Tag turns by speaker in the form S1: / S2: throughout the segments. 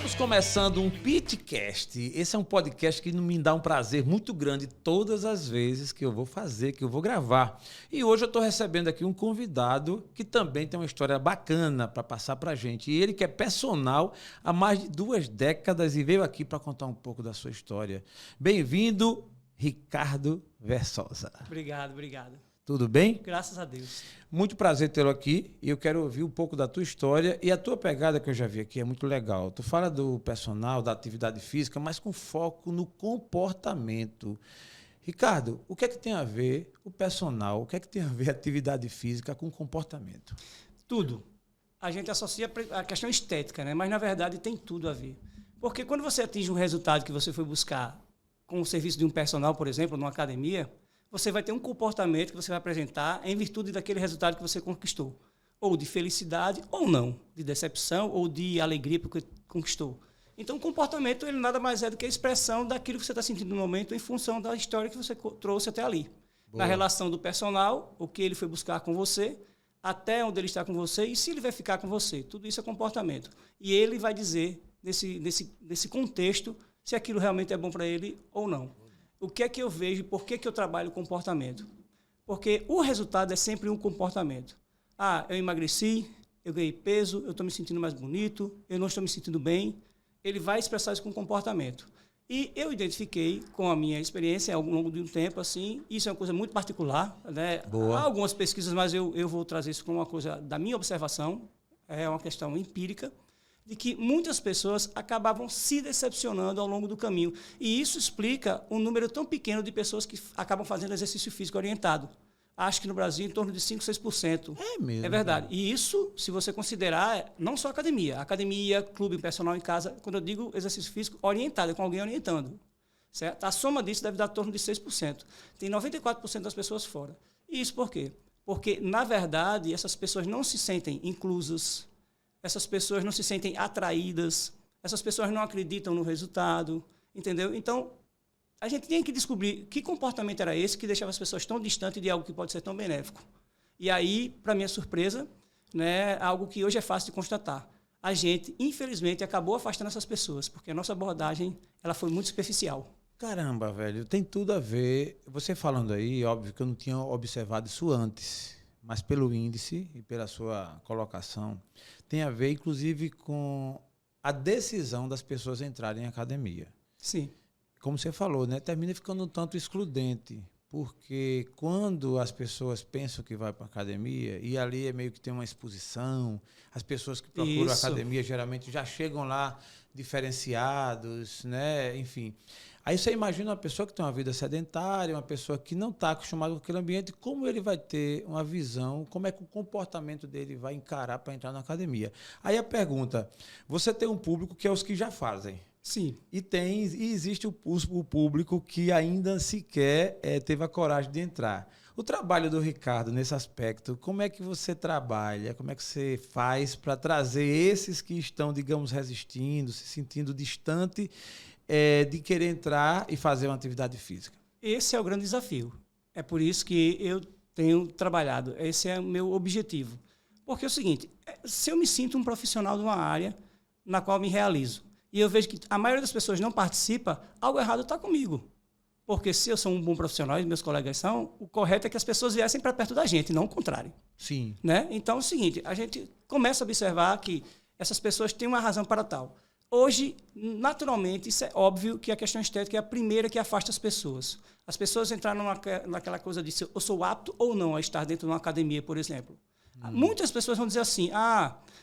S1: Estamos começando um Pitcast. Esse é um podcast que me dá um prazer muito grande todas as vezes que eu vou fazer, que eu vou gravar. E hoje eu estou recebendo aqui um convidado que também tem uma história bacana para passar para a gente. E ele que é personal há mais de 2 décadas e veio aqui para contar um pouco da sua história. Bem-vindo, Ricardo Versosa.
S2: Obrigado.
S1: Tudo bem?
S2: Graças a Deus.
S1: Muito prazer tê-lo aqui e eu quero ouvir um pouco da tua história e a tua pegada que eu já vi aqui é muito legal. Tu fala do personal, da atividade física, mas com foco no comportamento. Ricardo, o que é que tem a ver o personal, o que é que tem a ver a atividade física com comportamento?
S2: Tudo. A gente associa a questão estética, né? Mas na verdade tem tudo a ver. Porque quando você atinge um resultado que você foi buscar com o serviço de um personal, por exemplo, numa academia, você vai ter um comportamento que você vai apresentar em virtude daquele resultado que você conquistou. Ou de felicidade, ou não. De decepção, ou de alegria porque conquistou. Então, o comportamento ele nada mais é do que a expressão daquilo que você está sentindo no momento em função da história que você trouxe até ali. Boa. Na relação do personal, o que ele foi buscar com você, até onde ele está com você e se ele vai ficar com você. Tudo isso é comportamento. E ele vai dizer, nesse contexto, se aquilo realmente é bom para ele ou não. O que é que eu vejo? Por que eu trabalho comportamento? Porque o resultado é sempre um comportamento. Ah, eu emagreci, eu ganhei peso, eu estou me sentindo mais bonito, eu não estou me sentindo bem. Ele vai expressar isso com comportamento. E eu identifiquei com a minha experiência ao longo de um tempo, assim, isso é uma coisa muito particular, né?
S1: Boa.
S2: Há algumas pesquisas, mas eu vou trazer isso como uma coisa da minha observação, é uma questão empírica, de que muitas pessoas acabavam se decepcionando ao longo do caminho. E isso explica um número tão pequeno de pessoas que acabam fazendo exercício físico orientado. Acho que no Brasil, em torno de 5%, 6%.
S1: É mesmo?
S2: É verdade. E isso, se você considerar, não só academia, clube, personal em casa, quando eu digo exercício físico orientado, é com alguém orientando. Certo? A soma disso deve dar em torno de 6%. Tem 94% das pessoas fora. E isso por quê? Porque, na verdade, essas pessoas não se sentem inclusas, essas pessoas não se sentem atraídas, essas pessoas não acreditam no resultado, entendeu? Então, a gente tem que descobrir que comportamento era esse que deixava as pessoas tão distantes de algo que pode ser tão benéfico. E aí, para minha surpresa, né, algo que hoje é fácil de constatar. A gente, infelizmente, acabou afastando essas pessoas, porque a nossa abordagem ela foi muito superficial.
S1: Caramba, velho, tem tudo a ver. Você falando aí, óbvio que eu não tinha observado isso antes, mas pelo índice e pela sua colocação, tem a ver, inclusive, com a decisão das pessoas entrarem em academia.
S2: Sim.
S1: Como você falou, né? Termina ficando um tanto excludente, porque quando as pessoas pensam que vai para a academia, e ali é meio que tem uma exposição, as pessoas que procuram a academia geralmente já chegam lá diferenciados, né? Enfim. Aí você imagina uma pessoa que tem uma vida sedentária, uma pessoa que não está acostumada com aquele ambiente, como ele vai ter uma visão, como é que o comportamento dele vai encarar para entrar na academia. Aí a pergunta, você tem um público que é os que já fazem.
S2: Sim.
S1: E existe o público que ainda sequer teve a coragem de entrar. O trabalho do Ricardo nesse aspecto, como é que você trabalha, como é que você faz para trazer esses que estão, digamos, resistindo, se sentindo distante de querer entrar e fazer uma atividade física?
S2: Esse é o grande desafio. É por isso que eu tenho trabalhado. Esse é o meu objetivo. Porque é o seguinte, se eu me sinto um profissional de uma área na qual me realizo, e eu vejo que a maioria das pessoas não participa, algo errado está comigo. Porque se eu sou um bom profissional e meus colegas são, o correto é que as pessoas viessem para perto da gente, não o contrário.
S1: Sim.
S2: Né? Então é o seguinte, a gente começa a observar que essas pessoas têm uma razão para tal. Hoje, naturalmente, isso é óbvio que a questão estética é a primeira que afasta as pessoas. As pessoas entraram naquela coisa de se eu sou apto ou não a estar dentro de uma academia, por exemplo. Muitas pessoas vão dizer assim,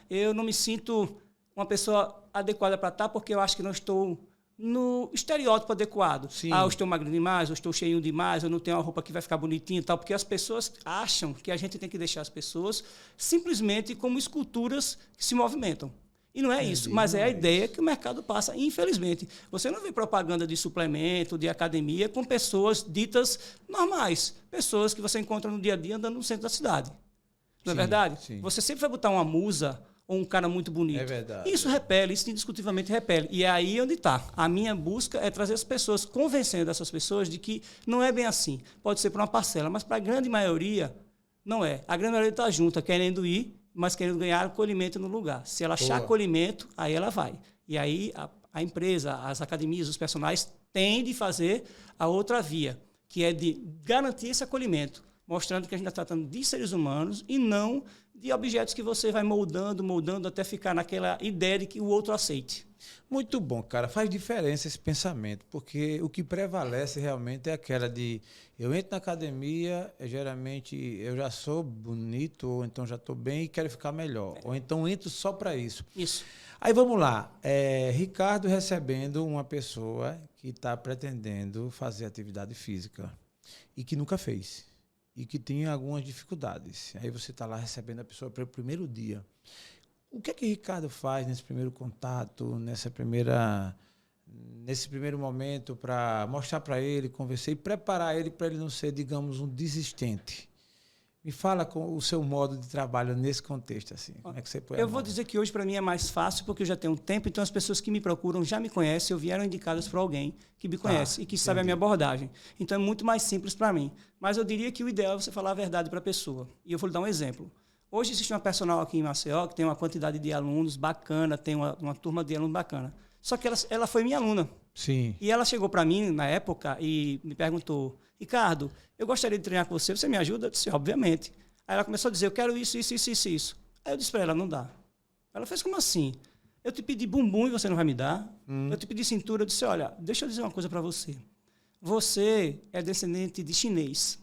S2: eu não me sinto uma pessoa adequada para estar porque eu acho que não estou no estereótipo adequado.
S1: Sim.
S2: Eu estou magro demais, eu estou cheio demais, eu não tenho uma roupa que vai ficar bonitinha e tal, porque as pessoas acham que a gente tem que deixar as pessoas simplesmente como esculturas que se movimentam. E não é isso, mas é a ideia que o mercado passa. Infelizmente, você não vê propaganda de suplemento, de academia, com pessoas ditas normais. Pessoas que você encontra no dia a dia andando no centro da cidade. Não é verdade?
S1: Sim.
S2: Você sempre vai botar uma musa ou um cara muito bonito.
S1: É verdade.
S2: Isso repele, isso indiscutivelmente repele. E é aí onde está. A minha busca é trazer as pessoas, convencendo essas pessoas de que não é bem assim. Pode ser para uma parcela, mas para a grande maioria, não é. A grande maioria está junta, querendo ir, mas querendo ganhar acolhimento no lugar. Se ela achar acolhimento, aí ela vai. E aí a empresa, as academias, os personagens têm de fazer a outra via, que é de garantir esse acolhimento, mostrando que a gente está tratando de seres humanos e não de objetos que você vai moldando até ficar naquela ideia de que o outro aceite.
S1: Muito bom, cara. Faz diferença esse pensamento, porque o que prevalece realmente é aquela de eu entro na academia, geralmente eu já sou bonito, ou então já estou bem e quero ficar melhor. Ou então entro só para isso.
S2: Isso.
S1: Aí vamos lá. Ricardo recebendo uma pessoa que está pretendendo fazer atividade física e que nunca fez. E que tem algumas dificuldades. Aí você está lá recebendo a pessoa para o primeiro dia. O que é que Ricardo faz nesse primeiro contato, nesse primeiro momento, para mostrar para ele, conversar e preparar ele para ele não ser, digamos, um desistente? Me fala com o seu modo de trabalho nesse contexto, assim. Como é que você põe
S2: Eu vou dizer que hoje para mim é mais fácil porque eu já tenho um tempo, então as pessoas que me procuram já me conhecem, ou vieram indicadas por alguém que me conhece e que sabe a minha abordagem. Então é muito mais simples para mim. Mas eu diria que o ideal é você falar a verdade para a pessoa. E eu vou lhe dar um exemplo. Hoje existe uma personal aqui em Maceió que tem uma quantidade de alunos bacana, tem uma turma de alunos bacana. Só que ela foi minha aluna.
S1: Sim.
S2: E ela chegou para mim na época e me perguntou: Ricardo, eu gostaria de treinar com você, você me ajuda? Eu disse: obviamente. Aí ela começou a dizer: eu quero isso. Aí eu disse para ela: não dá. Ela fez: como assim? Eu te pedi bumbum e você não vai me dar? Eu te pedi cintura. Eu disse: olha, deixa eu dizer uma coisa para você. Você é descendente de chinês.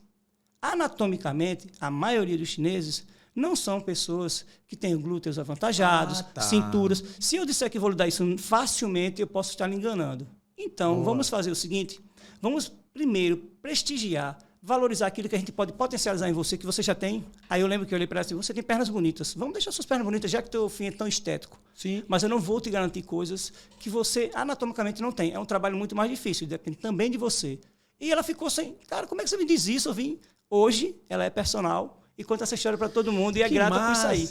S2: Anatomicamente, a maioria dos chineses não são pessoas que têm glúteos avantajados, cinturas. Se eu disser que vou lhe dar isso facilmente, eu posso estar lhe enganando. Então, vamos fazer o seguinte: vamos primeiro prestigiar, valorizar aquilo que a gente pode potencializar em você, que você já tem. Aí eu lembro que eu olhei para ela assim: você tem pernas bonitas. Vamos deixar suas pernas bonitas, já que teu fim é tão estético.
S1: Sim.
S2: Mas eu não vou te garantir coisas que você anatomicamente não tem. É um trabalho muito mais difícil, depende também de você. E ela ficou sem: cara, como é que você me diz isso? Eu vim. Hoje, ela é personal e conta essa história para todo mundo e é grata por isso aí.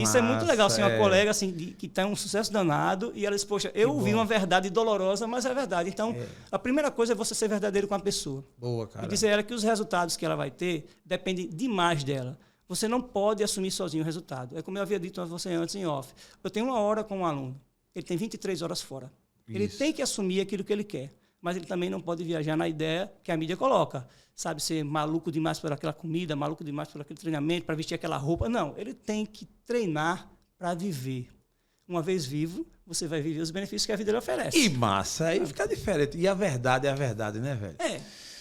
S2: Isso é muito legal, assim, uma colega assim, que tem um sucesso danado e ela diz: poxa, eu ouvi uma verdade dolorosa, mas é verdade. Então, a primeira coisa é você ser verdadeiro com a pessoa.
S1: Boa, cara.
S2: E dizer a ela que os resultados que ela vai ter dependem demais dela. Você não pode assumir sozinho o resultado. É como eu havia dito a você antes em off. Eu tenho 1 hora com um aluno. Ele tem 23 horas fora. Isso. Ele tem que assumir aquilo que ele quer. Mas ele também não pode viajar na ideia que a mídia coloca. Sabe, ser maluco demais por aquela comida, maluco demais por aquele treinamento, para vestir aquela roupa. Não, ele tem que treinar para viver. Uma vez vivo, você vai viver os benefícios que a vida lhe oferece.
S1: E massa, aí fica diferente. E a verdade é a verdade, né, velho?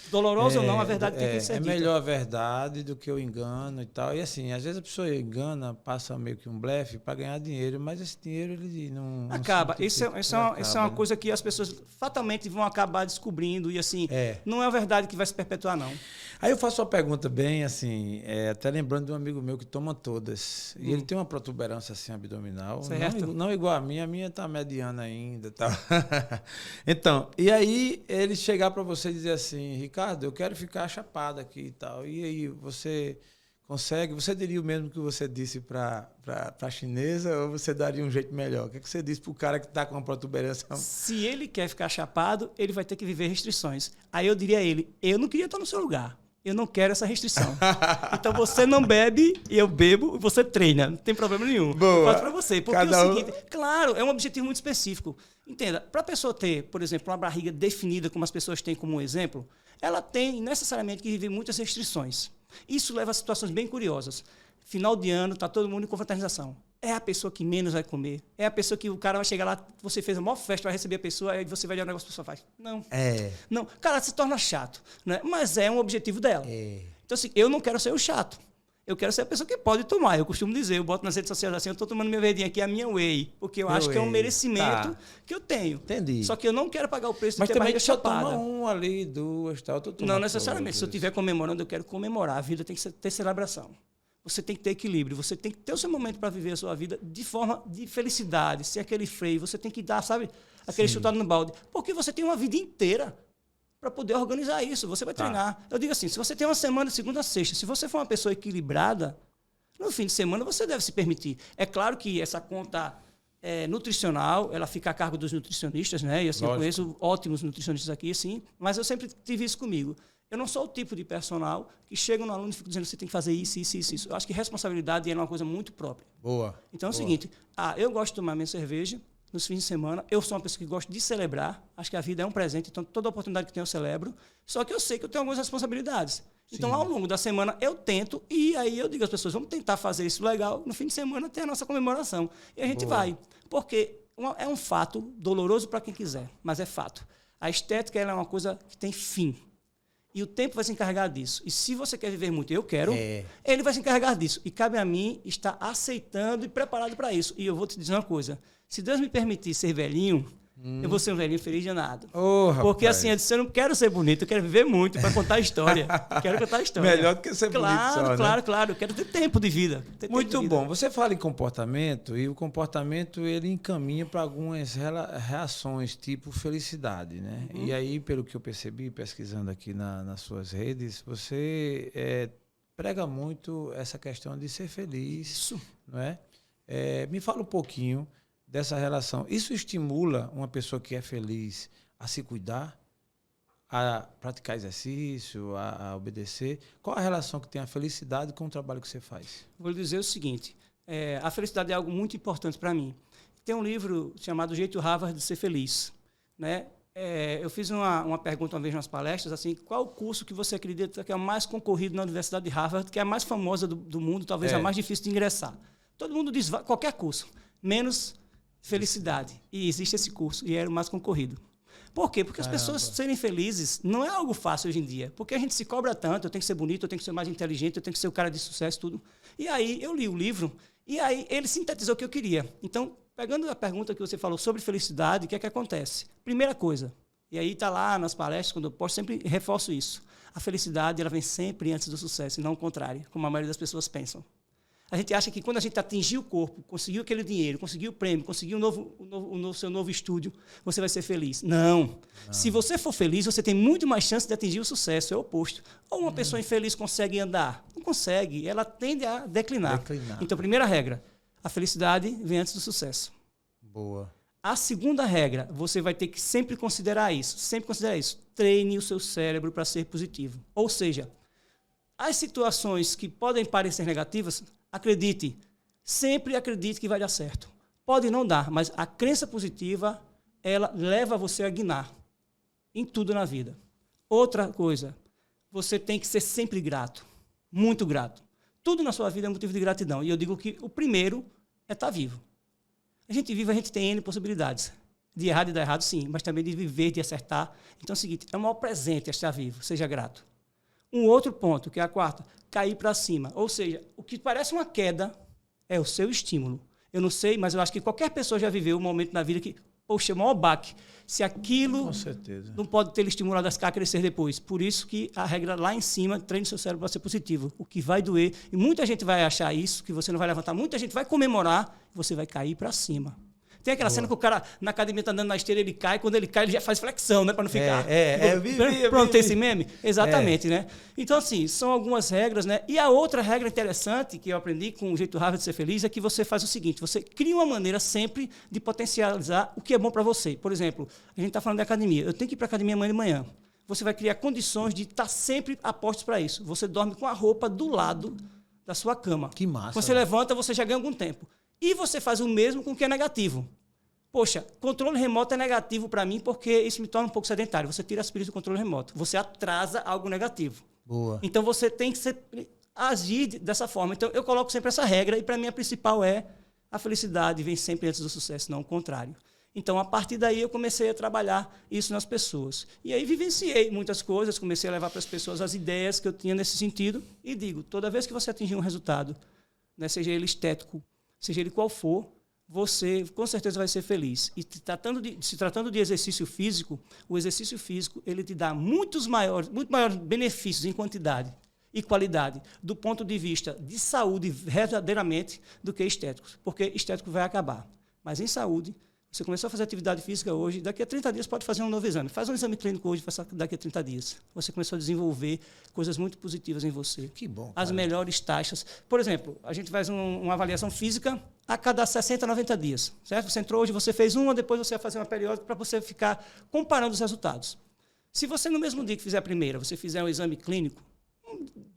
S2: Doloroso ou não, a verdade tem que ser dita.
S1: É melhor a verdade do que o engano e tal. E assim, às vezes a pessoa engana, passa meio que um blefe para ganhar dinheiro, mas esse dinheiro ele não...
S2: Acaba. Isso é uma coisa que as pessoas fatalmente vão acabar descobrindo e assim, não é a verdade que vai se perpetuar, não.
S1: Aí eu faço uma pergunta bem assim, até lembrando de um amigo meu que toma todas. E ele tem uma protuberância assim abdominal. Não igual a minha tá mediana ainda. Tá. Então, e aí ele chegar para você e dizer assim: Ricardo, eu quero ficar chapado aqui e tal. E aí, você consegue? Você diria o mesmo que você disse para a chinesa ou você daria um jeito melhor? O que você disse para o cara que está com uma protuberância?
S2: Se ele quer ficar chapado, ele vai ter que viver restrições. Aí eu diria a ele: eu não queria estar no seu lugar. Eu não quero essa restrição. Então você não bebe e eu bebo, você treina. Não tem problema nenhum.
S1: Boa.
S2: Eu faço para você. Porque é o seguinte, claro, é um objetivo muito específico. Entenda, para a pessoa ter, por exemplo, uma barriga definida, como as pessoas têm como um exemplo, ela tem necessariamente que viver muitas restrições. Isso leva a situações bem curiosas. Final de ano, está todo mundo em confraternização. É a pessoa que menos vai comer. É a pessoa que o cara vai chegar lá, você fez a maior festa, vai receber a pessoa, aí você vai olhar o negócio que a pessoa faz. Não. Não. Cara, se torna chato. Né? Mas é um objetivo dela. Então, assim, eu não quero ser o chato. Eu quero ser a pessoa que pode tomar. Eu costumo dizer, eu boto nas redes sociais assim: eu estou tomando minha verdinha aqui, a minha whey. Porque eu acho que é um merecimento que eu tenho.
S1: Entendi.
S2: Só que eu não quero pagar o preço
S1: de
S2: ter barriga
S1: chapada. Mas também só toma um ali, 2, tal.
S2: Não necessariamente. Se eu estiver comemorando, eu quero comemorar. A vida tem que ter celebração. Você tem que ter equilíbrio, você tem que ter o seu momento para viver a sua vida de forma de felicidade, sem aquele freio. Você tem que dar, sabe, aquele chutado no balde. Porque você tem uma vida inteira para poder organizar isso. Você vai treinar. Eu digo assim: se você tem uma semana de segunda a sexta, se você for uma pessoa equilibrada, no fim de semana você deve se permitir. É claro que essa conta nutricional, ela fica a cargo dos nutricionistas, né? E assim, eu conheço ótimos nutricionistas aqui, sim, mas eu sempre tive isso comigo. Eu não sou o tipo de personal que chega no aluno e fica dizendo: você tem que fazer isso. Eu acho que responsabilidade é uma coisa muito própria.
S1: Boa.
S2: Então é o seguinte: eu gosto de tomar minha cerveja, nos fins de semana. Eu sou uma pessoa que gosta de celebrar. Acho que a vida é um presente, então toda oportunidade que tenho eu celebro. Só que eu sei que eu tenho algumas responsabilidades. Então, ao longo da semana, eu tento, e aí eu digo às pessoas, vamos tentar fazer isso legal, no fim de semana tem a nossa comemoração. E a gente vai. Porque é um fato doloroso para quem quiser, mas é fato. A estética ela é uma coisa que tem fim. E o tempo vai se encarregar disso. E se você quer viver muito, eu quero, ele vai se encarregar disso. E cabe a mim estar aceitando e preparado para isso. E eu vou te dizer uma coisa, se Deus me permitir ser velhinho, eu vou ser um velhinho feliz de nada. Porque assim, eu disse, eu não quero ser bonito, eu quero viver muito para contar a história. Quero contar a história.
S1: Melhor do que ser bonito só, né?
S2: Claro. Eu quero ter tempo de vida.
S1: Muito bom. Você fala em comportamento e o comportamento ele encaminha para algumas reações, tipo felicidade, né? E aí, pelo que eu percebi, pesquisando aqui nas suas redes, você prega muito essa questão de ser feliz. Isso. Não é? Me fala um pouquinho dessa relação. Isso estimula uma pessoa que é feliz a se cuidar, a praticar exercício, a obedecer? Qual a relação que tem a felicidade com o trabalho que você faz?
S2: Vou lhe dizer o seguinte, a felicidade é algo muito importante para mim. Tem um livro chamado O Jeito Harvard de Ser Feliz, né? Eu fiz uma pergunta uma vez nas palestras, assim, qual o curso que você acredita que é o mais concorrido na Universidade de Harvard, que é a mais famosa do mundo, talvez a mais difícil de ingressar? Todo mundo diz qualquer curso, menos felicidade. E existe esse curso, e era o mais concorrido. Por quê? Porque as pessoas serem felizes não é algo fácil hoje em dia. Porque a gente se cobra tanto, eu tenho que ser bonito, eu tenho que ser mais inteligente, eu tenho que ser o cara de sucesso, tudo. E aí eu li o livro, e aí ele sintetizou o que eu queria. Então, pegando a pergunta que você falou sobre felicidade, o que é que acontece? Primeira coisa, e aí está lá nas palestras, quando eu posto, sempre reforço isso. A felicidade ela vem sempre antes do sucesso, e não o contrário, como a maioria das pessoas pensam. A gente acha que quando a gente atingir o corpo, conseguiu aquele dinheiro, conseguiu o prêmio, conseguiu o seu novo estúdio, você vai ser feliz. Não. Se você for feliz, você tem muito mais chance de atingir o sucesso. É o oposto. Ou uma pessoa infeliz consegue andar? Não consegue. Ela tende a declinar. Então, primeira regra, a felicidade vem antes do sucesso.
S1: Boa.
S2: A segunda regra, você vai ter que sempre considerar isso. Sempre considerar isso. Treine o seu cérebro para ser positivo. Ou seja, as situações que podem parecer negativas, acredite, sempre acredite que vai dar certo. Pode não dar, mas a crença positiva, ela leva você a guinar em tudo na vida. Outra coisa, você tem que ser sempre grato, muito grato. Tudo na sua vida é motivo de gratidão. E eu digo que o primeiro é estar vivo. A gente vive, a gente tem N possibilidades. De errar e dar errado, sim, mas também de viver, de acertar. Então é o seguinte, é o maior presente estar vivo, seja grato. Um outro ponto, que é a quarta, cair para cima. Ou seja, o que parece uma queda é o seu estímulo. Eu não sei, mas eu acho que qualquer pessoa já viveu um momento na vida que, poxa, é o maior baque. Se aquilo não pode ter estimulado a crescer depois. Por isso que a regra lá em cima, treine seu cérebro para ser positivo. O que vai doer, e muita gente vai achar isso, que você não vai levantar, muita gente vai comemorar, e você vai cair para cima. Tem aquela cena que o cara na academia está andando na esteira, ele cai, quando ele cai, ele já faz flexão, né? Para não ficar. Pronto, tem esse meme? Exatamente, né? Então, assim, são algumas regras, né? E a outra regra interessante que eu aprendi com o Jeito Harvard de Ser Feliz é que você faz o seguinte: você cria uma maneira sempre de potencializar o que é bom para você. Por exemplo, a gente está falando de academia. Eu tenho que ir para a academia amanhã de manhã. Você vai criar condições de estar sempre a postos para isso. Você dorme com a roupa do lado da sua cama.
S1: Que massa.
S2: Você levanta, você já ganha algum tempo. E você faz o mesmo com o que é negativo. Poxa, controle remoto é negativo para mim porque isso me torna um pouco sedentário. Você tira as pilhas do controle remoto. Você atrasa algo negativo.
S1: Boa.
S2: Então, você tem que agir dessa forma. Então, eu coloco sempre essa regra e, para mim, a principal é a felicidade vem sempre antes do sucesso, não o contrário. Então, a partir daí, eu comecei a trabalhar isso nas pessoas. E aí, vivenciei muitas coisas, comecei a levar para as pessoas as ideias que eu tinha nesse sentido e digo, toda vez que você atingir um resultado, né, seja ele estético, seja ele qual for, você com certeza vai ser feliz. E se tratando de exercício físico, o exercício físico ele te dá muito maiores benefícios em quantidade e qualidade, do ponto de vista de saúde verdadeiramente, do que estéticos. Porque estético vai acabar. Mas em saúde, você começou a fazer atividade física hoje, daqui a 30 dias pode fazer um novo exame. Faz um exame clínico hoje, faz daqui a 30 dias. Você começou a desenvolver coisas muito positivas em você.
S1: Que bom.
S2: As melhores taxas. Por exemplo, a gente faz uma avaliação física a cada 60, 90 dias. Certo? Você entrou hoje, você fez uma, depois você vai fazer uma periódica para você ficar comparando os resultados. Se você, no mesmo dia que fizer a primeira, você fizer um exame clínico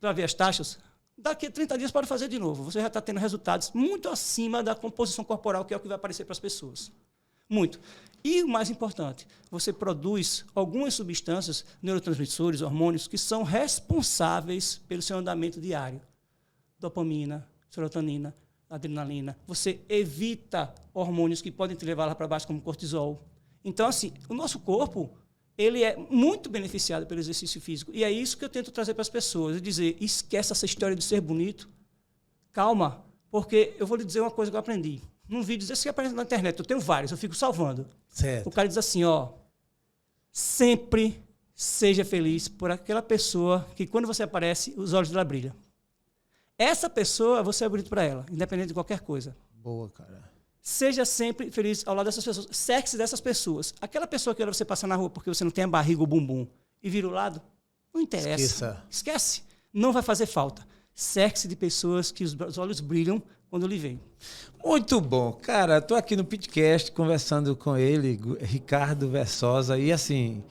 S2: para ver as taxas, daqui a 30 dias pode fazer de novo. Você já está tendo resultados muito acima da composição corporal, que é o que vai aparecer para as pessoas. Muito. E o mais importante, você produz algumas substâncias, neurotransmissores, hormônios, que são responsáveis pelo seu andamento diário. Dopamina, serotonina, adrenalina. Você evita hormônios que podem te levar lá para baixo, como cortisol. Então, assim, o nosso corpo, ele é muito beneficiado pelo exercício físico. E é isso que eu tento trazer para as pessoas. Dizer, esquece essa história de ser bonito. Calma, porque eu vou lhe dizer uma coisa que eu aprendi. Num vídeo, esse que aparece na internet, eu tenho vários, eu fico salvando.
S1: Certo.
S2: O cara diz assim, sempre seja feliz por aquela pessoa que, quando você aparece, os olhos dela brilham. Essa pessoa, você é bonito para ela, independente de qualquer coisa.
S1: Boa, cara.
S2: Seja sempre feliz ao lado dessas pessoas. Cerque-se dessas pessoas. Aquela pessoa que você passa na rua porque você não tem a barriga ou bumbum e vira o lado, não interessa. Esquece. Não vai fazer falta. Cerque-se de pessoas que os olhos brilham quando lhe veem.
S1: Muito bom. Cara, estou aqui no podcast conversando com ele, Ricardo Versosa, e assim,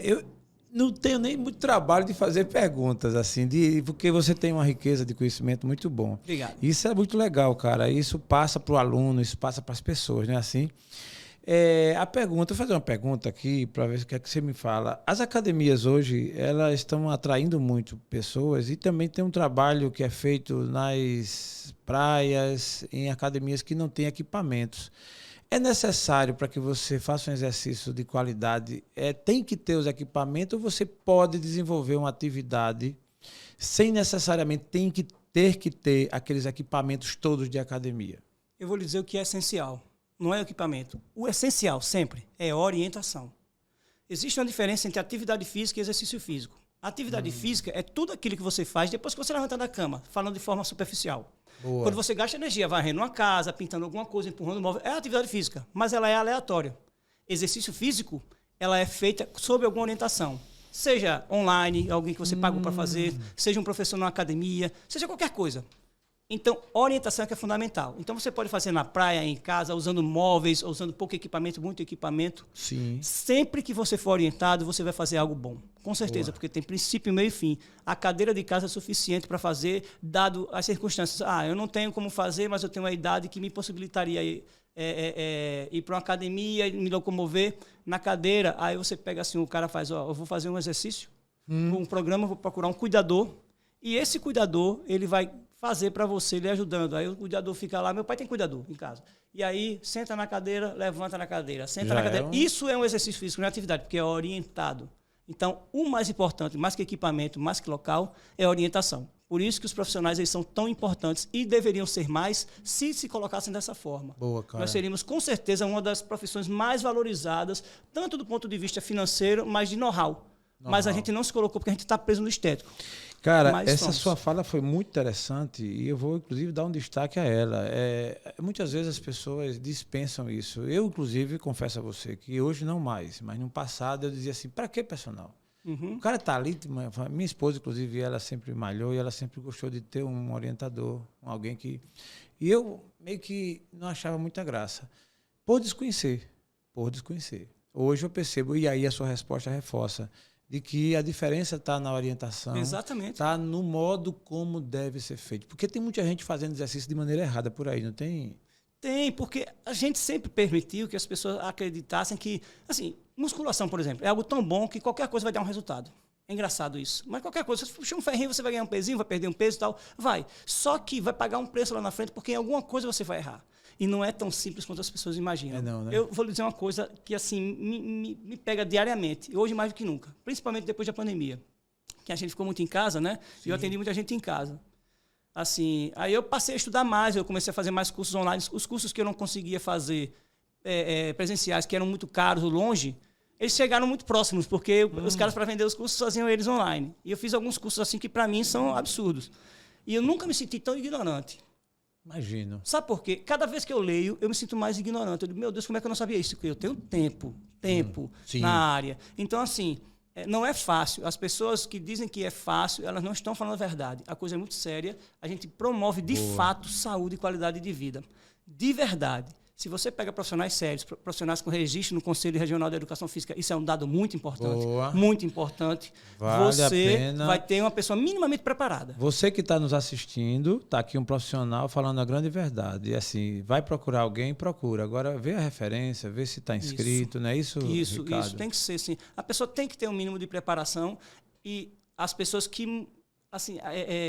S1: eu não tenho nem muito trabalho de fazer perguntas, assim, porque você tem uma riqueza de conhecimento muito bom.
S2: Obrigado.
S1: Isso é muito legal, cara. Isso passa para o aluno, isso passa para as pessoas, né? Assim, vou fazer uma pergunta aqui para ver o que é que você me fala. As academias hoje, elas estão atraindo muito pessoas e também tem um trabalho que é feito nas praias, em academias que não têm equipamentos. É necessário para que você faça um exercício de qualidade, tem que ter os equipamentos, ou você pode desenvolver uma atividade sem necessariamente ter que ter aqueles equipamentos todos de academia?
S2: Eu vou lhe dizer o que é essencial. Não é o equipamento. O essencial, sempre, é orientação. Existe uma diferença entre atividade física e exercício físico. A atividade física é tudo aquilo que você faz depois que você levanta da cama, falando de forma superficial.
S1: Boa.
S2: Quando você gasta energia varrendo uma casa, pintando alguma coisa, empurrando um móvel, é atividade física, mas ela é aleatória. Exercício físico, ela é feita sob alguma orientação. Seja online, alguém que você pagou para fazer, seja um professor numa academia, seja qualquer coisa. Então, orientação é que é fundamental. Então, você pode fazer na praia, em casa, usando móveis, usando pouco equipamento, muito equipamento.
S1: Sim.
S2: Sempre que você for orientado, você vai fazer algo bom. Com certeza, porque tem princípio, meio e fim. A cadeira de casa é suficiente para fazer, dado as circunstâncias. Eu não tenho como fazer, mas eu tenho uma idade que me possibilitaria ir para uma academia, me locomover na cadeira. Aí você pega assim, o cara faz, eu vou fazer um exercício, um programa, vou procurar um cuidador. E esse cuidador, ele vai fazer para você, lhe ajudando. Aí o cuidador fica lá, meu pai tem cuidador em casa. E aí, senta na cadeira, levanta na cadeira, senta na cadeira. Isso é um exercício físico, não é atividade, porque é orientado. Então, o mais importante, mais que equipamento, mais que local, é a orientação. Por isso que os profissionais eles são tão importantes e deveriam ser mais se colocassem dessa forma.
S1: Boa, cara.
S2: Nós seríamos, com certeza, uma das profissões mais valorizadas, tanto do ponto de vista financeiro, mas de know-how. Mas a gente não se colocou porque a gente está preso no estético.
S1: Cara, essa sua fala foi muito interessante e eu vou, inclusive, dar um destaque a ela. Muitas vezes as pessoas dispensam isso. Eu, inclusive, confesso a você que hoje não mais, mas no passado eu dizia assim, para que personal? O cara está ali, minha esposa, inclusive, ela sempre malhou e ela sempre gostou de ter um orientador, alguém que... E eu meio que não achava muita graça. Por desconhecer. Hoje eu percebo, e aí a sua resposta reforça, de que a diferença está na orientação.
S2: Exatamente.
S1: Está no modo como deve ser feito. Porque tem muita gente fazendo exercício de maneira errada por aí, não tem?
S2: Tem, porque a gente sempre permitiu que as pessoas acreditassem que, assim, musculação, por exemplo, é algo tão bom que qualquer coisa vai dar um resultado. É engraçado isso. Mas qualquer coisa, se você puxar um ferrinho, você vai ganhar um pezinho, vai perder um peso e tal. Vai. Só que vai pagar um preço lá na frente, porque em alguma coisa você vai errar. E não é tão simples quanto as pessoas imaginam.
S1: Não, né?
S2: Eu vou lhe dizer uma coisa que assim me pega diariamente, hoje mais do que nunca, principalmente depois da pandemia, que a gente ficou muito em casa, né? Sim. E eu atendi muita gente em casa. Assim, aí eu passei a estudar mais, eu comecei a fazer mais cursos online. Os cursos que eu não conseguia fazer presenciais, que eram muito caros ou longe, eles chegaram muito próximos, porque os caras, para vender os cursos, faziam eles online. E eu fiz alguns cursos assim que, para mim, são absurdos. E eu nunca me senti tão ignorante.
S1: Imagino.
S2: Sabe por quê? Cada vez que eu leio, eu me sinto mais ignorante. Eu digo, meu Deus, como é que eu não sabia isso? Porque eu tenho tempo na área. Então, assim, não é fácil. As pessoas que dizem que é fácil, elas não estão falando a verdade. A coisa é muito séria. A gente promove, de fato, saúde e qualidade de vida. De verdade. Se você pega profissionais sérios, profissionais com registro no Conselho Regional da Educação Física, isso é um dado muito importante.
S1: Boa.
S2: Muito importante.
S1: Vale
S2: você
S1: a pena.
S2: vai ter uma pessoa minimamente preparada.
S1: Você que está nos assistindo, está aqui um profissional falando a grande verdade. E assim, vai procurar alguém, procura. Agora, vê a referência, vê se está inscrito, não é isso, Ricardo?
S2: Isso tem que ser, sim. A pessoa tem que ter um mínimo de preparação e as pessoas que, assim,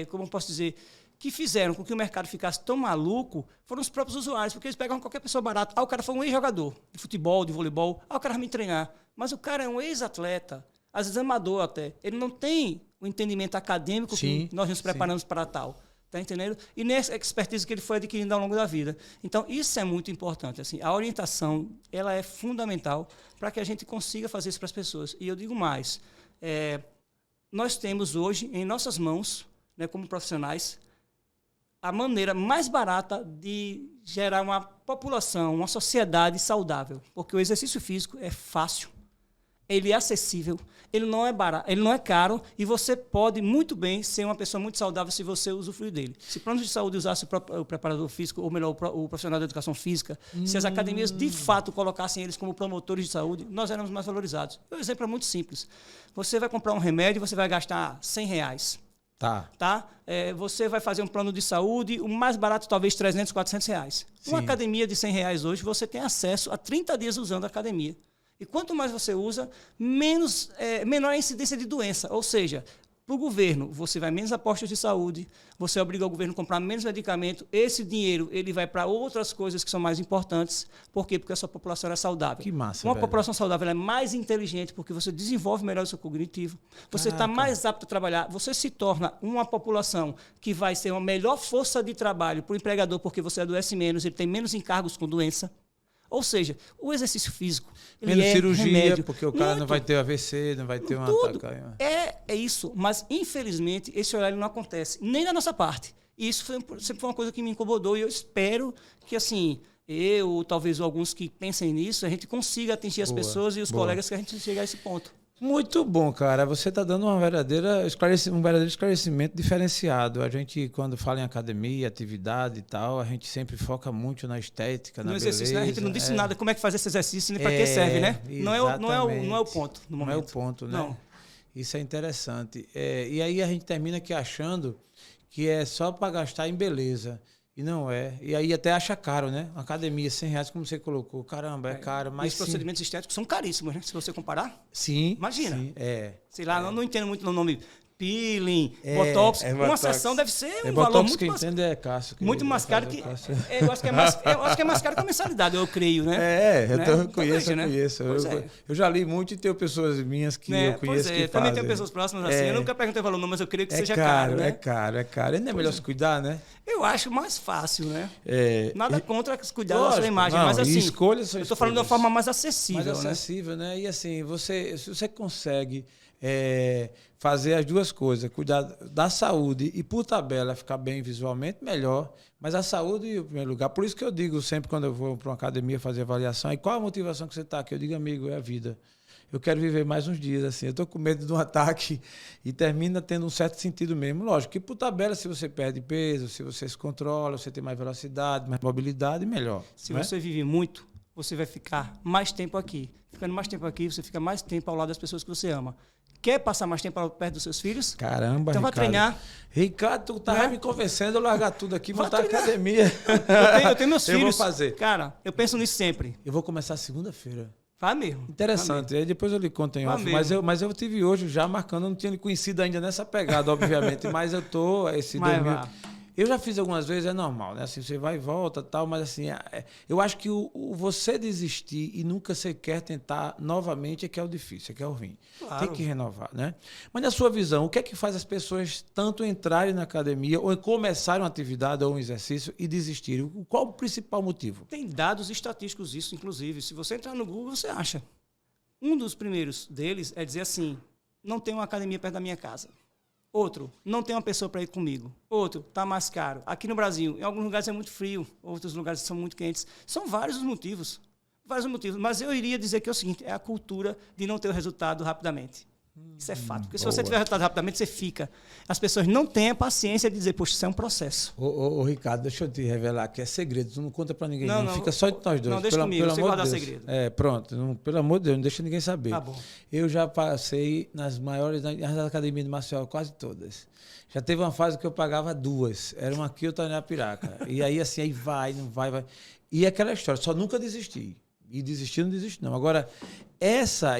S2: como eu posso dizer, que fizeram com que o mercado ficasse tão maluco foram os próprios usuários, porque eles pegavam qualquer pessoa barata. O cara foi um ex-jogador de futebol, de voleibol. O cara vai me treinar. Mas o cara é um ex-atleta, às vezes amador até. Ele não tem o entendimento acadêmico que nós nos preparamos para tal. Tá entendendo? E nessa expertise que ele foi adquirindo ao longo da vida. Então, isso é muito importante. Assim, a orientação ela é fundamental para que a gente consiga fazer isso para as pessoas. E eu digo mais. Nós temos hoje em nossas mãos, né, como profissionais, a maneira mais barata de gerar uma população, uma sociedade saudável. Porque o exercício físico é fácil, ele é acessível, ele não é barato, ele não é caro e você pode muito bem ser uma pessoa muito saudável se você usufruir dele. Se planos de saúde usasse o preparador físico, ou melhor, o profissional da educação física, se as academias de fato colocassem eles como promotores de saúde, nós éramos mais valorizados. O exemplo é muito simples. Você vai comprar um remédio, você vai gastar R$100. Tá? Você vai fazer um plano de saúde, o mais barato talvez R$300, R$400. Uma academia de R$100 hoje, você tem acesso a 30 dias usando a academia. E quanto mais você usa, menor a incidência de doença. Ou seja, para o governo, você vai menos a postos de saúde, você obriga o governo a comprar menos medicamento, esse dinheiro ele vai para outras coisas que são mais importantes. Por quê? Porque a sua população é saudável.
S1: Que massa,
S2: Uma população saudável é mais inteligente porque você desenvolve melhor o seu cognitivo, você está mais apto a trabalhar, você se torna uma população que vai ser uma melhor força de trabalho para o empregador porque você adoece menos, ele tem menos encargos com doença. Ou seja, o exercício físico.
S1: Menos cirurgia,
S2: remédio.
S1: porque o cara não vai ter AVC, não vai ter um ataque.
S2: É isso. Mas, infelizmente, esse horário não acontece, nem da nossa parte. E isso sempre foi uma coisa que me incomodou. E eu espero que, assim, eu, talvez alguns que pensem nisso, a gente consiga atingir as pessoas e os colegas que a gente chegue a esse ponto.
S1: Muito bom, cara. Você está dando um verdadeiro esclarecimento diferenciado. A gente, quando fala em academia, atividade e tal, a gente sempre foca muito na estética, na beleza.
S2: Né? A gente não disse nada como é que fazer esse exercício, nem para que serve, né? Não é o ponto no momento.
S1: Não é o ponto, né? Não. Isso é interessante. E aí a gente termina aqui achando que é só para gastar em beleza. E não é. E aí até acha caro, né? Uma academia, R$100, como você colocou. Caramba, é caro. Mas
S2: os procedimentos estéticos são caríssimos, né? Se você comparar.
S1: Sim.
S2: Imagina.
S1: Sim,
S2: sei lá, eu não entendo muito no nome peeling, botox. Uma sessão deve ser um valor muito mais...
S1: entende é Cássio.
S2: Muito mais caro que... Eu acho que é mais caro que a mensalidade, eu creio, né?
S1: Eu conheço. Eu já li muito e tenho pessoas minhas que eu conheço que
S2: também
S1: fazem.
S2: tenho pessoas próximas assim. Eu nunca perguntei o valor, não, mas eu creio que seja caro, né?
S1: É caro. Ainda é melhor se cuidar, né?
S2: Eu acho mais fácil, né? Nada contra cuidar da sua imagem,
S1: não,
S2: mas assim, eu
S1: estou
S2: falando de uma forma mais acessível.
S1: Mais acessível, né? E assim, se você consegue fazer as duas coisas, cuidar da saúde e, por tabela, ficar bem visualmente, melhor. Mas a saúde em primeiro lugar. Por isso que eu digo sempre, quando eu vou para uma academia fazer avaliação, e qual a motivação que você está aqui? Eu digo, amigo, é a vida. Eu quero viver mais uns dias, assim. Eu estou com medo de um ataque e termina tendo um certo sentido mesmo. Lógico que, por tabela, se você perde peso, se você se controla, você tem mais velocidade, mais mobilidade, melhor.
S2: Se você vive muito, você vai ficar mais tempo aqui. Ficando mais tempo aqui, você fica mais tempo ao lado das pessoas que você ama. Quer passar mais tempo perto dos seus filhos?
S1: Caramba,
S2: então vai treinar.
S1: Ricardo, tu tá me convencendo a largar tudo aqui, montar academia.
S2: Eu tenho meus filhos.
S1: Eu vou fazer.
S2: Cara, eu penso nisso sempre.
S1: Eu vou começar segunda-feira.
S2: Vai mesmo.
S1: Interessante. Aí depois eu lhe conto em off. Mas eu tive hoje já marcando, eu não tinha lhe conhecido ainda nessa pegada, obviamente. Mas eu tô... Eu já fiz algumas vezes, é normal, né? Assim, você vai e volta e tal, mas assim, eu acho que você desistir e nunca sequer tentar novamente é que é o difícil, é que é o ruim. Claro. Tem que renovar, né? Mas na sua visão, o que é que faz as pessoas tanto entrarem na academia ou começarem uma atividade ou um exercício e desistirem? Qual o principal motivo?
S2: Tem dados estatísticos isso, inclusive. Se você entrar no Google, você acha. Um dos primeiros deles é dizer assim, não tem uma academia perto da minha casa. Outro, não tem uma pessoa para ir comigo. Outro, está mais caro. Aqui no Brasil, em alguns lugares é muito frio, outros lugares são muito quentes. São vários os motivos. Mas eu iria dizer que é o seguinte, é a cultura de não ter o resultado rapidamente. Isso é fato. Porque se você tiver resultado rapidamente, você fica. As pessoas não têm a paciência de dizer, poxa, isso é um processo.
S1: Ô, Ricardo, deixa eu te revelar que é segredo. Tu não conta pra ninguém. Não fica só entre nós dois.
S2: Não, deixa comigo, você guardar segredo.
S1: Pronto. Pelo amor de Deus, não deixa ninguém saber.
S2: Tá bom.
S1: Eu já passei nas maiores academias de Maceió, quase todas. Já teve uma fase que eu pagava 2. Era uma aqui, outra na Piraca. E aí, assim, aí vai. E aquela história, só nunca desisti. E desistir, não desiste, não. Agora,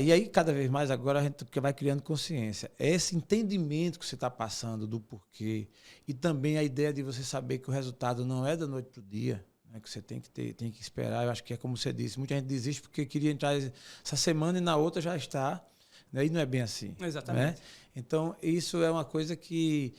S1: e aí cada vez mais agora a gente vai criando consciência. Esse entendimento que você está passando do porquê e também a ideia de você saber que o resultado não é da noite para o dia, né, que você tem que esperar. Eu acho que é como você disse, muita gente desiste porque queria entrar essa semana e na outra já está, né, e não é bem assim.
S2: Exatamente.
S1: Né? Então, isso é uma coisa que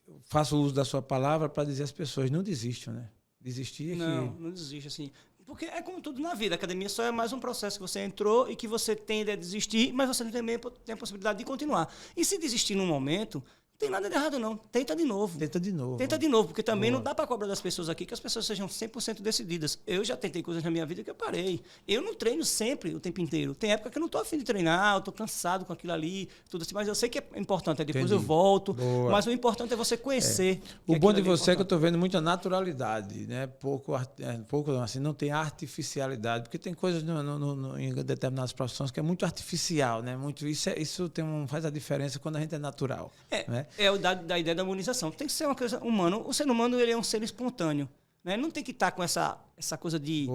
S1: eu faço uso da sua palavra para dizer às pessoas, não desistam, né? Desistir é
S2: não desiste, assim. Porque é como tudo na vida. A academia só é mais um processo que você entrou e que você tende a desistir, mas você também tem a possibilidade de continuar. E se desistir num momento, não tem nada de errado, não. Tenta de novo.
S1: Tenta de novo,
S2: porque também não dá para cobrar das pessoas aqui que as pessoas sejam 100% decididas. Eu já tentei coisas na minha vida que eu parei. Eu não treino sempre, o tempo inteiro. Tem época que eu não estou afim de treinar, eu estou cansado com aquilo ali, tudo assim, mas eu sei que é importante. Aí depois eu volto.
S1: Boa.
S2: Mas o importante é você conhecer.
S1: O bom de você é que eu estou vendo muita naturalidade, né? Pouco assim, não tem artificialidade, porque tem coisas em determinadas profissões que é muito artificial, né? Isso faz a diferença quando a gente é natural. Né?
S2: É o da ideia da humanização. Tem que ser uma coisa humana. O ser humano ele é um ser espontâneo. Né? Não tem que estar com essa coisa de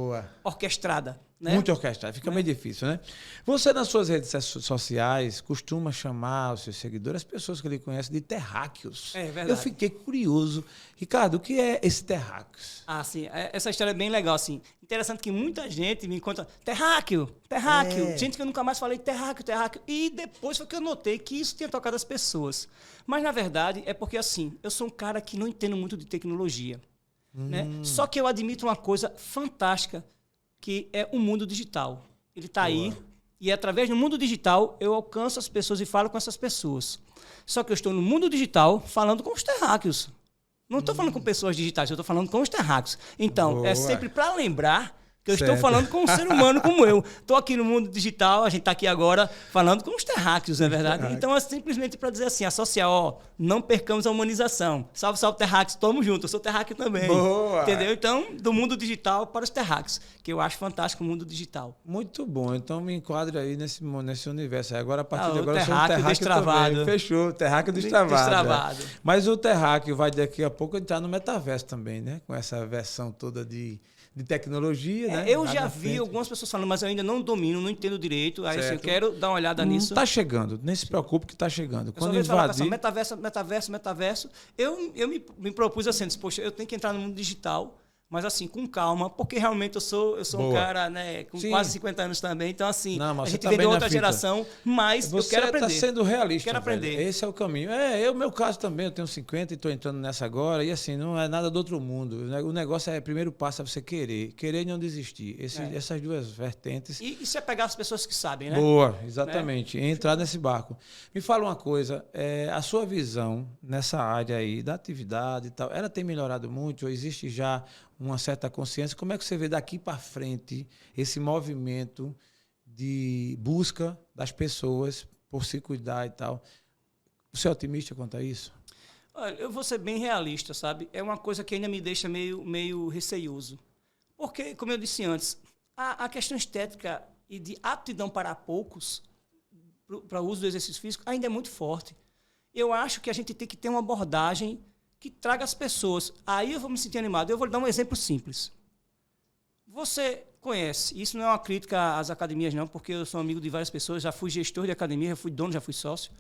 S2: orquestrada. Né?
S1: Muito orquestrada. Fica meio difícil, né? Você, nas suas redes sociais, costuma chamar os seus seguidores, as pessoas que ele conhece, de terráqueos.
S2: É verdade.
S1: Eu fiquei curioso. Ricardo, o que é esse terráqueos?
S2: Ah, sim. Essa história é bem legal, assim. Interessante que muita gente me conta terráqueo. Gente que eu nunca mais falei terráqueo. E depois foi que eu notei que isso tinha tocado as pessoas. Mas, na verdade, é porque, assim, eu sou um cara que não entendo muito de tecnologia. Né? Só que eu admito uma coisa fantástica, que é o mundo digital. Ele está aí, e através do mundo digital eu alcanço as pessoas e falo com essas pessoas. Só que eu estou no mundo digital falando com os terráqueos. Não estou falando com pessoas digitais, eu estou falando com os terráqueos. Então, é sempre para lembrar que eu estou falando com um ser humano como eu. Estou aqui no mundo digital, a gente está aqui agora falando com os terráqueos, não é verdade? Então, é simplesmente para dizer assim, associar, não percamos a humanização. Salve, salve, terráqueos, tamo junto, eu sou terráqueo também.
S1: Boa.
S2: Entendeu? Então, do mundo digital para os terráqueos, que eu acho fantástico o mundo digital.
S1: Muito bom, então me enquadre aí nesse universo. Agora, a partir de agora, eu
S2: sou um terráqueo
S1: destravado. Também. Fechou, terráqueo destravado.
S2: É.
S1: Mas o terráqueo vai daqui a pouco entrar no metaverso também, né? Com essa versão toda de tecnologia, né?
S2: Eu já vi algumas pessoas falando, mas eu ainda não domino, não entendo direito. Aí assim, eu quero dar uma olhada nisso.
S1: Está chegando, nem se preocupe que está chegando. Quando invadir...
S2: Metaverso. Eu me propus assim, poxa, eu tenho que entrar no mundo digital, mas assim, com calma, porque realmente eu sou um cara, né, com quase 50 anos também, então assim, a gente vem de outra geração, mas eu quero aprender.
S1: Você está sendo realista.
S2: Quero aprender.
S1: Velho. Esse é o caminho. O meu caso também, eu tenho 50 e estou entrando nessa agora, e assim, não é nada do outro mundo. O negócio o primeiro passo é você querer e não desistir. Essas duas vertentes.
S2: E se apegar às pessoas que sabem, né?
S1: Boa, exatamente. Entrar nesse barco. Me fala uma coisa, a sua visão nessa área aí da atividade e tal, ela tem melhorado muito? Ou existe já uma certa consciência? Como é que você vê daqui para frente esse movimento de busca das pessoas por se cuidar e tal? Você é otimista quanto a isso?
S2: Olha, eu vou ser bem realista, sabe? É uma coisa que ainda me deixa meio receioso. Porque, como eu disse antes, a questão estética e de aptidão para poucos, para o uso do exercício físico, ainda é muito forte. Eu acho que a gente tem que ter uma abordagem que traga as pessoas. Aí eu vou me sentir animado. Eu vou lhe dar um exemplo simples. Você conhece, isso não é uma crítica às academias, não, porque eu sou amigo de várias pessoas, já fui gestor de academia, já fui dono, já fui sócio.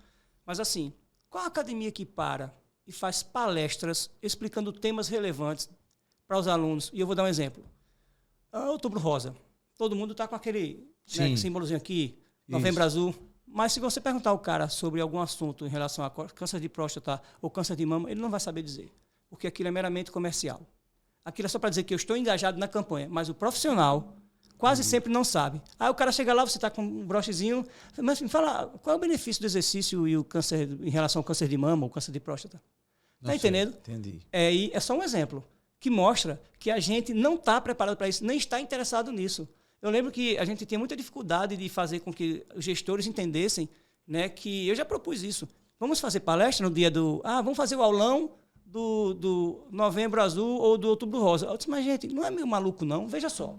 S2: Mas assim, qual a academia que para e faz palestras explicando temas relevantes para os alunos? E eu vou dar um exemplo. Outubro Rosa. Todo mundo está com aquele símbolozinho aqui, Novembro Azul. Mas se você perguntar ao cara sobre algum assunto em relação a câncer de próstata ou câncer de mama, ele não vai saber dizer, porque aquilo é meramente comercial. Aquilo é só para dizer que eu estou engajado na campanha, mas o profissional quase sempre não sabe. Aí o cara chega lá, você está com um brochezinho, mas me fala, qual é o benefício do exercício e o câncer em relação ao câncer de mama ou câncer de próstata? Está entendendo?
S1: Entendi.
S2: E é só um exemplo que mostra que a gente não está preparado para isso, nem está interessado nisso. Eu lembro que a gente tinha muita dificuldade de fazer com que os gestores entendessem né, que eu já propus isso. Vamos fazer palestra no dia do... vamos fazer o aulão do Novembro Azul ou do Outubro Rosa. Eu disse, mas, gente, não é meio maluco, não? Veja só.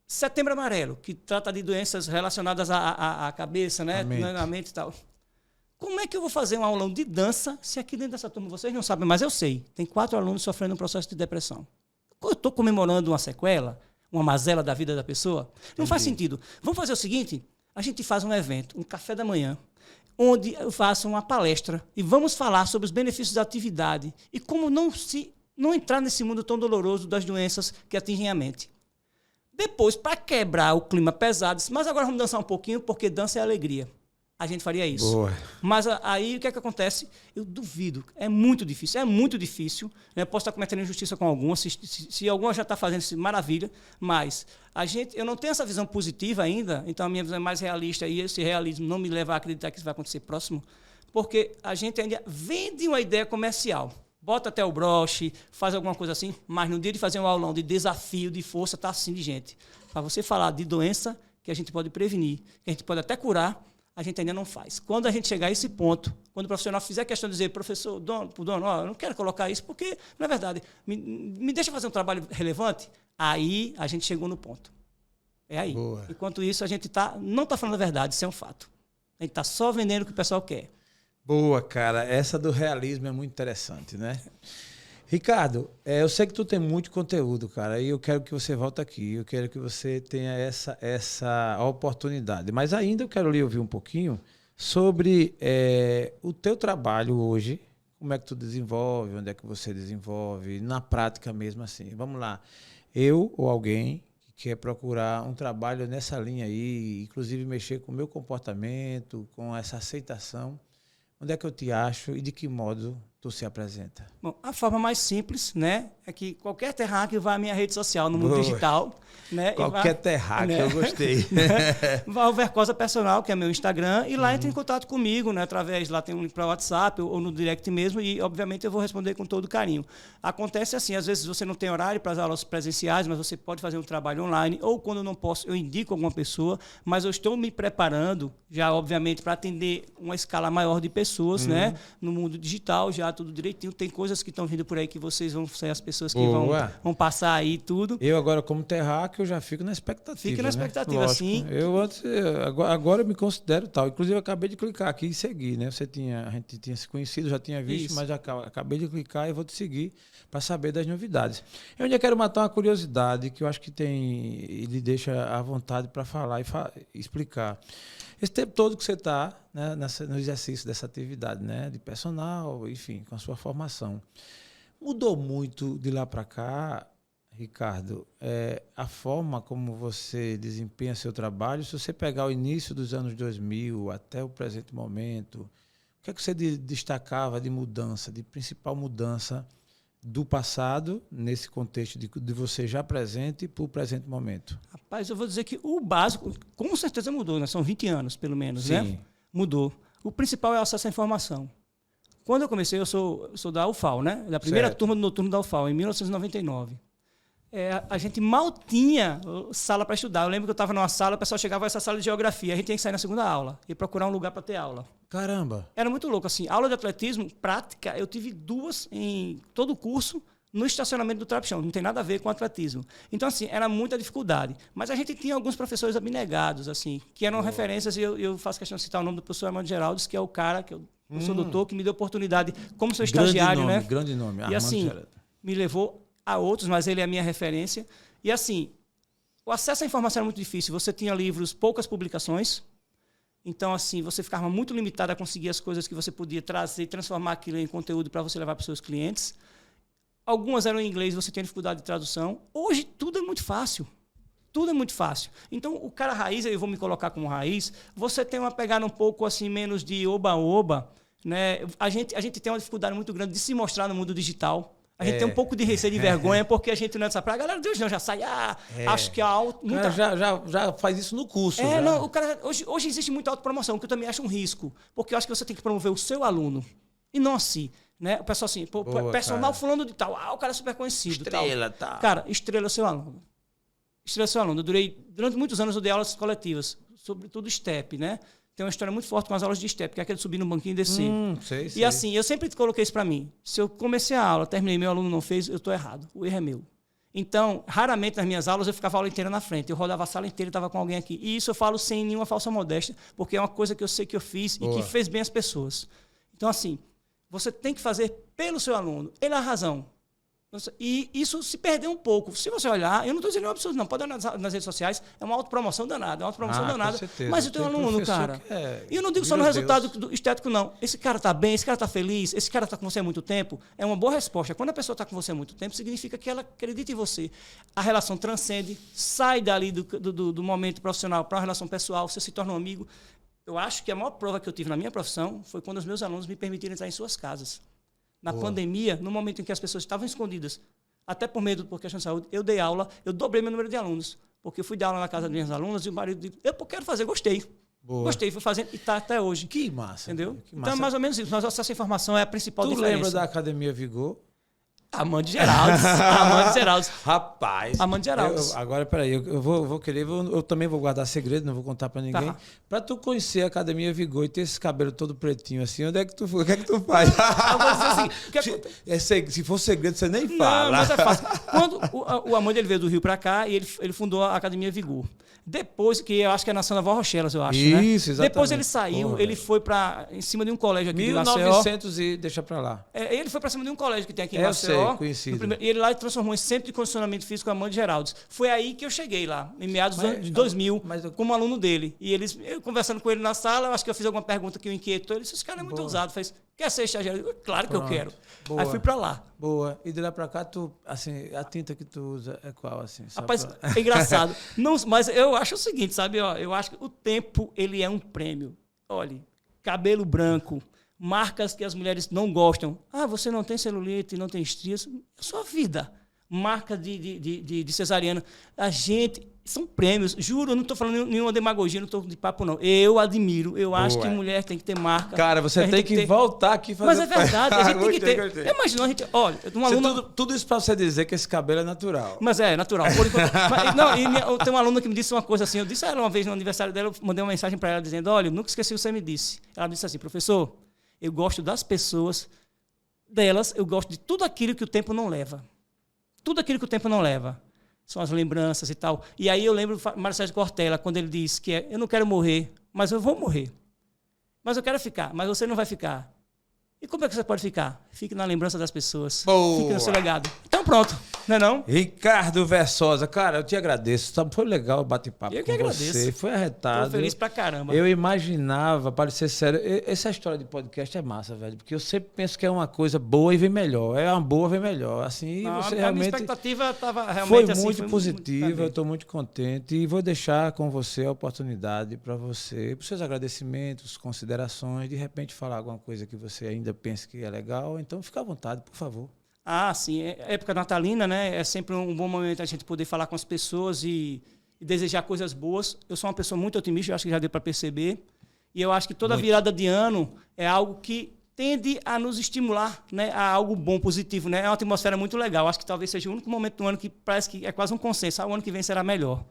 S2: Setembro Amarelo, que trata de doenças relacionadas à cabeça, né? Na mente e tal. Como é que eu vou fazer um aulão de dança se aqui dentro dessa turma, vocês não sabem, mas eu sei, tem 4 alunos sofrendo um processo de depressão. Eu estou comemorando uma sequela, uma mazela da vida da pessoa? Não faz sentido. Vamos fazer o seguinte, a gente faz um evento, um café da manhã, onde eu faço uma palestra e vamos falar sobre os benefícios da atividade e como não entrar nesse mundo tão doloroso das doenças que atingem a mente. Depois, para quebrar o clima pesado, mas agora vamos dançar um pouquinho, porque dança é alegria. A gente faria isso.
S1: Boa.
S2: Mas aí o que é que acontece? Eu duvido. É muito difícil. É muito difícil. Né? Posso estar cometendo injustiça com alguma. Se alguma já está fazendo isso, maravilha. Mas eu não tenho essa visão positiva ainda, então a minha visão é mais realista e esse realismo não me leva a acreditar que isso vai acontecer próximo, porque a gente ainda vende uma ideia comercial. Bota até o broche, faz alguma coisa assim, mas no dia de fazer um aulão de desafio, de força, está assim de gente. Para você falar de doença que a gente pode prevenir, que a gente pode até curar, a gente ainda não faz. Quando a gente chegar a esse ponto, quando o profissional fizer questão de dizer, professor, dono, eu não quero colocar isso, porque, não é verdade, me deixa fazer um trabalho relevante, aí a gente chegou no ponto. É aí.
S1: Boa.
S2: Enquanto isso, a gente não está falando a verdade, isso é um fato. A gente está só vendendo o que o pessoal quer.
S1: Boa, cara. Essa do realismo é muito interessante, né? Ricardo, eu sei que tu tem muito conteúdo, cara, e eu quero que você volte aqui, eu quero que você tenha essa oportunidade. Mas ainda eu quero lhe ouvir um pouquinho sobre o teu trabalho hoje, como é que tu desenvolve, onde é que você desenvolve, na prática mesmo assim. Vamos lá, eu ou alguém que quer procurar um trabalho nessa linha aí, inclusive mexer com o meu comportamento, com essa aceitação, onde é que eu te acho e de que modo tu se apresenta?
S2: Bom, a forma mais simples, né, é que qualquer terráqueo vá à minha rede social no mundo digital, né?
S1: Qualquer terráqueo, né? Eu gostei.
S2: Vá ao Vercosa Personal, que é meu Instagram, e lá entra em contato comigo, né, através, lá tem um link para o WhatsApp ou no direct mesmo, e obviamente eu vou responder com todo carinho. Acontece assim, às vezes você não tem horário para as aulas presenciais, mas você pode fazer um trabalho online, ou quando eu não posso, eu indico alguma pessoa, mas eu estou me preparando já, obviamente, para atender uma escala maior de pessoas, né, no mundo digital, já tudo direitinho. Tem coisas que estão vindo por aí que vocês vão ser as pessoas que vão passar aí tudo.
S1: Eu agora, como terráqueo, eu já fico na expectativa.
S2: Fica na expectativa, né? Sim.
S1: Agora eu me considero tal. Inclusive, eu acabei de clicar aqui e seguir, né? A gente tinha se conhecido, já tinha visto, isso. Mas acabei de clicar e vou te seguir para saber das novidades. Eu ainda quero matar uma curiosidade que eu acho que e lhe deixa à vontade para falar e explicar. Esse tempo todo que você está, né, no exercício dessa atividade, né, de personal, enfim, com a sua formação, mudou muito de lá para cá, Ricardo, a forma como você desempenha seu trabalho? Se você pegar o início dos anos 2000 até o presente momento, o que é que você destacava de mudança, de principal mudança do passado, nesse contexto de você já presente para o presente momento?
S2: Rapaz, eu vou dizer que o básico, com certeza mudou, né? São 20 anos, pelo menos,
S1: sim,
S2: né? Mudou. O principal é o acesso à informação. Quando eu comecei, eu sou da UFAL, né? Da primeira turma do noturno da UFAL, em 1999. A gente mal tinha sala para estudar. Eu lembro que eu estava numa sala, o pessoal chegava nessa sala de geografia, a gente tinha que sair na segunda aula e procurar um lugar para ter aula.
S1: Caramba!
S2: Era muito louco, assim. Aula de atletismo, prática, eu tive 2 em todo o curso, no estacionamento do Trapichão. Não tem nada a ver com atletismo. Então, assim, era muita dificuldade. Mas a gente tinha alguns professores abnegados, assim, que eram referências, e eu faço questão de citar o nome do professor Armando Geraldes, que é o cara, que eu sou doutor, que me deu oportunidade como seu estagiário, né?
S1: Grande nome,
S2: e
S1: Armando
S2: assim,
S1: Geraldes.
S2: Me levou a outros, mas ele é a minha referência. E assim, o acesso à informação era muito difícil. Você tinha livros, poucas publicações. Então, assim, você ficava muito limitado a conseguir as coisas que você podia trazer e transformar aquilo em conteúdo para você levar para os seus clientes. Algumas eram em inglês, você tinha dificuldade de tradução. Hoje, tudo é muito fácil. Tudo é muito fácil. Então, o cara raiz, eu vou me colocar como raiz, você tem uma pegada um pouco assim, menos de oba-oba, né? A gente tem uma dificuldade muito grande de se mostrar no mundo digital. A gente tem um pouco de receio, de vergonha, porque a gente não é dessa praia. A galera, Deus não, já sai, acho que a auto...
S1: Muita... Já faz isso no curso.
S2: Não, o cara, hoje existe muita autopromoção, que eu também acho um risco, porque eu acho que você tem que promover o seu aluno, e não assim, né? O pessoal assim, personal cara. Fulano de tal, o cara é super conhecido.
S1: Estrela,
S2: tal. Cara, estrela é o seu aluno. Estrela é o seu aluno. Durante muitos anos eu dei aulas coletivas, sobretudo STEP, né? tem uma história muito forte com as aulas de step, que é aquele subir no banquinho e descer.
S1: Sei.
S2: E assim, eu sempre coloquei isso para mim. Se eu comecei a aula, terminei, meu aluno não fez, eu estou errado. O erro é meu. Então, raramente nas minhas aulas eu ficava a aula inteira na frente. Eu rodava a sala inteira e estava com alguém aqui. E isso eu falo sem nenhuma falsa modéstia, porque é uma coisa que eu sei que eu fiz e que fez bem as pessoas. Então, assim, você tem que fazer pelo seu aluno. Ele é a razão. E isso se perdeu um pouco. Se você olhar, eu não estou dizendo um absurdo, não. Pode olhar nas redes sociais, é uma autopromoção danada. É uma autopromoção danada. Mas eu tenho um aluno, cara. E eu não digo só no resultado estético, não. Esse cara está bem, esse cara está feliz, esse cara está com você há muito tempo. É uma boa resposta. Quando a pessoa está com você há muito tempo, significa que ela acredita em você. A relação transcende, sai dali do momento profissional para uma relação pessoal, você se torna um amigo. Eu acho que a maior prova que eu tive na minha profissão foi quando os meus alunos me permitiram entrar em suas casas. Na pandemia, no momento em que as pessoas estavam escondidas, até por medo por questão de saúde, eu dei aula, eu dobrei meu número de alunos. Porque eu fui dar aula na casa das minhas alunas e o marido disse, eu quero fazer, gostei. Gostei, fui fazendo e está até hoje.
S1: Que massa.
S2: Entendeu?
S1: Que massa.
S2: Então é mais ou menos isso. Mas essa informação é a principal diferença.
S1: Tu lembra da Academia Vigor?
S2: Amande Geraldes.
S1: Rapaz.
S2: Amande Geraldes.
S1: Agora, peraí, eu vou querer, eu também vou guardar segredo, não vou contar pra ninguém.
S2: Tá.
S1: Pra tu conhecer a Academia Vigor e ter esse cabelo todo pretinho assim, onde é que tu foi? O que é que tu faz?
S2: Eu vou dizer assim,
S1: se for segredo, você nem fala.
S2: Não, mas é fácil. Quando o Amande ele veio do Rio pra cá e ele fundou a Academia Vigor. Depois, que eu acho que é na Nova Rochelas, eu acho,
S1: Isso,
S2: né?
S1: exatamente.
S2: Depois ele saiu, ele foi em cima de um colégio aqui
S1: 1900 e deixa pra lá.
S2: Ele foi pra cima de um colégio que tem aqui em
S1: Maceió.
S2: Maceió.
S1: Eu sei, conhecido.
S2: E ele lá transformou em Centro de Condicionamento Físico Amande Geraldes. Foi aí que eu cheguei lá, em meados de 2000, como aluno dele. E eu conversando com ele na sala, eu acho que eu fiz alguma pergunta que o inquietou. Ele disse, esse cara é muito ousado. Fez, quer ser estagiário? Claro que eu quero. Boa. Aí fui pra lá.
S1: Boa. E de lá pra cá, assim, a tinta que tu usa é qual, assim?
S2: Rapaz, é engraçado. Não, mas eu acho o seguinte, sabe? Eu acho que o tempo, ele é um prêmio. Olha, cabelo branco, marcas que as mulheres não gostam. Ah, você não tem celulite, não tem estrias. É sua vida. Marca de cesariana. A gente... São prêmios. Juro, eu não estou falando nenhuma demagogia, não estou de papo, não. Eu admiro. Eu acho que mulher tem que ter marca.
S1: Cara, você tem que voltar aqui e fazer...
S2: Mas é verdade, a gente tem que ter... Imagina, a gente... Olha, uma aluna...
S1: Tudo isso para você dizer que esse cabelo é natural.
S2: Mas é natural. Tem uma aluna que me disse uma coisa assim. Eu disse a ela uma vez no aniversário dela, eu mandei uma mensagem para ela dizendo, olha, eu nunca esqueci o que você me disse. Ela disse assim, professor, eu gosto das pessoas, delas, eu gosto de tudo aquilo que o tempo não leva. Tudo aquilo que o tempo não leva. São as lembranças e tal. E aí eu lembro do Marcelo Cortella, quando ele diz que eu não quero morrer, mas eu vou morrer. Mas eu quero ficar, mas você não vai ficar. E como é que você pode ficar? Fique na lembrança das pessoas.
S1: Boa.
S2: Fique no seu legado. Então pronto, não é não?
S1: Ricardo Versosa, cara, eu te agradeço. Foi legal o bate-papo
S2: com
S1: agradeço. Você. Foi arretado.
S2: Tô feliz pra caramba.
S1: Eu imaginava, para ser sério, essa história de podcast é massa, velho. Porque eu sempre penso que é uma coisa boa e vem melhor. É uma boa, vem melhor. Assim, você realmente...
S2: A minha expectativa estava realmente
S1: foi
S2: assim.
S1: Muito positiva, eu estou muito contente. E vou deixar com você a oportunidade para você, para os seus agradecimentos, considerações, de repente falar alguma coisa que você ainda pensa que é legal. Então, fica à vontade, por favor.
S2: Ah, sim. Época natalina, né? É sempre um bom momento a gente poder falar com as pessoas e desejar coisas boas. Eu sou uma pessoa muito otimista, eu acho que já deu para perceber. E eu acho que toda virada de ano é algo que tende a nos estimular, né, a algo bom, positivo. Né? É uma atmosfera muito legal. Acho que talvez seja o único momento do ano que parece que é quase um consenso. O ano que vem será melhor.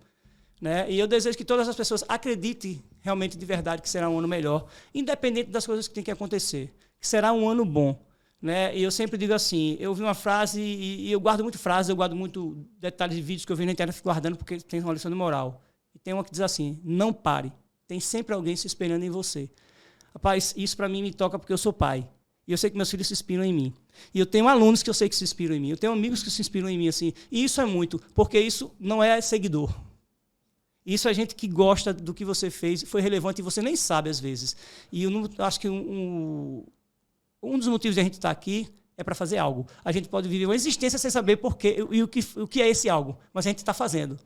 S2: Né? E eu desejo que todas as pessoas acreditem realmente de verdade que será um ano melhor, independente das coisas que tem que acontecer. Que será um ano bom. Né? E eu sempre digo assim, eu vi uma frase, e eu guardo muito frases, eu guardo muito detalhes de vídeos que eu vi na internet, fico guardando porque tem uma lição de moral. E tem uma que diz assim, não pare, tem sempre alguém se espelhando em você. Rapaz, isso para mim me toca porque eu sou pai. E eu sei que meus filhos se inspiram em mim. E eu tenho alunos que eu sei que se inspiram em mim. Eu tenho amigos que se inspiram em mim. Assim. E isso é muito, porque isso não é seguidor. Isso é gente que gosta do que você fez, foi relevante e você nem sabe às vezes. E eu não, acho que um dos motivos de a gente estar aqui é para fazer algo. A gente pode viver uma existência sem saber por quê e o que é esse algo, mas a gente está fazendo.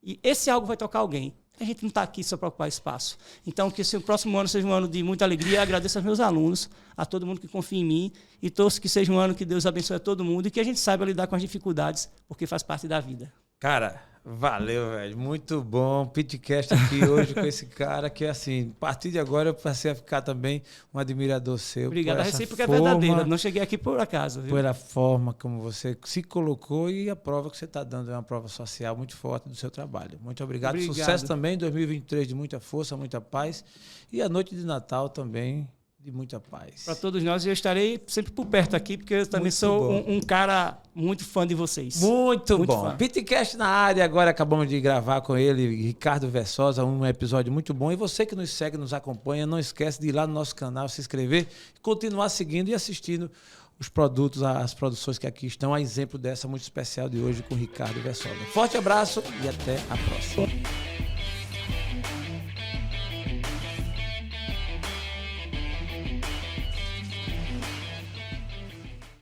S2: E esse algo vai tocar alguém. A gente não está aqui só para ocupar espaço. Então, que esse próximo ano seja um ano de muita alegria. Eu agradeço aos meus alunos, a todo mundo que confia em mim, e torço que seja um ano que Deus abençoe a todo mundo e que a gente saiba lidar com as dificuldades, porque faz parte da vida.
S1: Cara, Valeu, velho. Muito bom. Pitcast aqui hoje com esse cara que, assim, a partir de agora eu passei a ficar também um admirador seu.
S2: Obrigado. A recíproca é verdadeira. Não cheguei aqui por acaso. Viu?
S1: Pela forma como você se colocou e a prova que você está dando é uma prova social muito forte do seu trabalho. Muito obrigado. Sucesso também em 2023, de muita força, muita paz. E a noite de Natal também de muita paz.
S2: Para todos nós, eu estarei sempre por perto aqui, porque eu também sou um cara muito fã de vocês.
S1: Muito bom. Pitcast na área, agora acabamos de gravar com ele, Ricardo Versosa, um episódio muito bom. E você que nos segue, nos acompanha, não esquece de ir lá no nosso canal, se inscrever, continuar seguindo e assistindo os produtos, as produções que aqui estão, a exemplo dessa muito especial de hoje com Ricardo Versosa. Forte abraço e até a próxima.